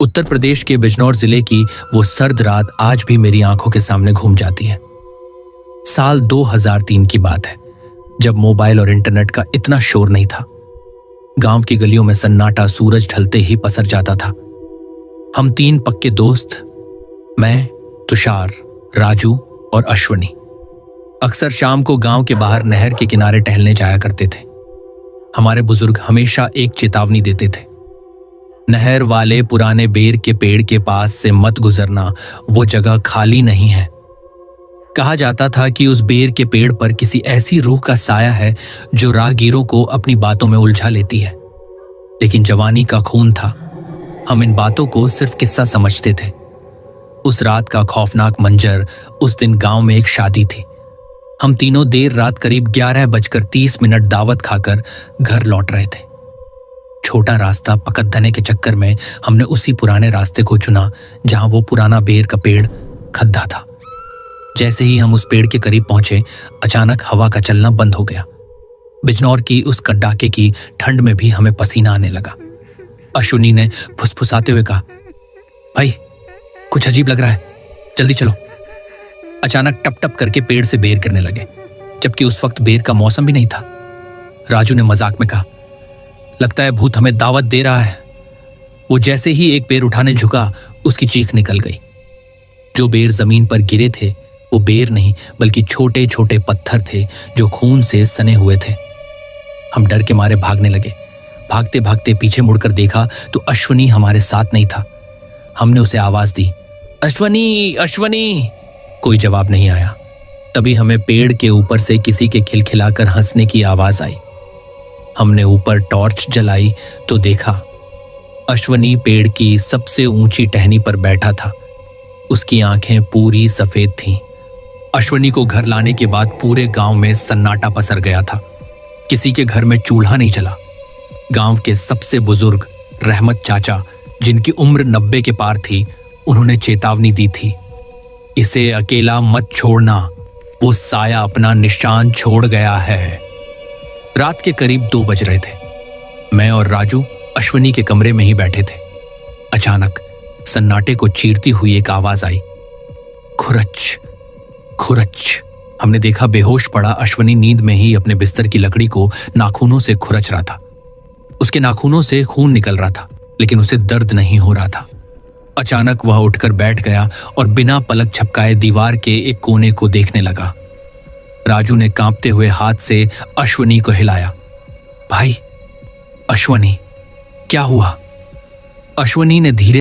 उत्तर प्रदेश के बिजनौर जिले की वो सर्द रात आज भी मेरी आंखों के सामने घूम जाती है। साल 2003 की बात है, जब मोबाइल और इंटरनेट का इतना शोर नहीं था। गांव की गलियों में सन्नाटा सूरज ढलते ही पसर जाता था। हम 3 पक्के दोस्त, मैं, तुषार, राजू और अश्वनी, अक्सर शाम को गांव के बाहर नहर के किनारे टहलने जाया करते थे। हमारे बुजुर्ग हमेशा एक चेतावनी देते थे, नहर वाले पुराने बेर के पेड़ के पास से मत गुजरना, वो जगह खाली नहीं है। कहा जाता था कि उस बेर के पेड़ पर किसी ऐसी रूह का साया है जो राहगीरों को अपनी बातों में उलझा लेती है। लेकिन जवानी का खून था, हम इन बातों को सिर्फ किस्सा समझते थे। उस रात का खौफनाक मंजर, उस दिन गांव में एक शादी थी। हम तीनों देर रात करीब 11:30 दावत खाकर घर लौट रहे थे। छोटा रास्ता पकड़ने के चक्कर में हमने उसी पुराने रास्ते को चुना जहां वो पुराना बेर का पेड़ खद्दा था। जैसे ही हम उस पेड़ के करीब पहुंचे, अचानक हवा का चलना बंद हो गया। बिजनौर की उस कड़ाके की ठंड में भी हमें पसीना आने लगा। अश्विनी ने फुसफुसाते हुए कहा, भाई कुछ अजीब लग रहा है, जल्दी चलो। अचानक टप टप करके पेड़ से बेर गिरने लगे, जबकि उस वक्त बेर का मौसम भी नहीं था। राजू ने मजाक में कहा, लगता है भूत हमें दावत दे रहा है। वो जैसे ही एक बेर उठाने झुका, उसकी चीख निकल गई। जो बेर जमीन पर गिरे थे वो बेर नहीं बल्कि छोटे छोटे पत्थर थे जो खून से सने हुए थे। हम डर के मारे भागने लगे। भागते भागते पीछे मुड़कर देखा तो अश्वनी हमारे साथ नहीं था। हमने उसे आवाज दी, अश्वनी अश्वनी। कोई जवाब नहीं आया। तभी हमें पेड़ के ऊपर से किसी के खिलखिलाकर हंसने की आवाज आई। हमने ऊपर टॉर्च जलाई तो देखा अश्वनी पेड़ की सबसे ऊंची टहनी पर बैठा था। उसकी आंखें पूरी सफेद थीं। अश्वनी को घर लाने के बाद पूरे गांव में सन्नाटा पसर गया था। किसी के घर में चूल्हा नहीं जला। गांव के सबसे बुजुर्ग रहमत चाचा, जिनकी उम्र 90 के पार थी, उन्होंने चेतावनी दी थी, इसे अकेला मत छोड़ना, वो साया अपना निशान छोड़ गया है। रात के करीब 2 बज रहे थे। मैं और राजू अश्वनी के कमरे में ही बैठे थे। अचानक सन्नाटे को चीरती हुई एक आवाज आई, खुरच खुरच। हमने देखा बेहोश पड़ा अश्वनी नींद में ही अपने बिस्तर की लकड़ी को नाखूनों से खुरच रहा था। उसके नाखूनों से खून निकल रहा था, लेकिन उसे दर्द नहीं हो रहा था। अचानक वह उठकर बैठ गया और बिना पलक झपकाए दीवार के एक कोने को देखने लगा। राजू ने कांपते हुए हाथ से अश्वनी को हिलाया, भाई अश्वनी क्या हुआ? अश्वनी ने धीरे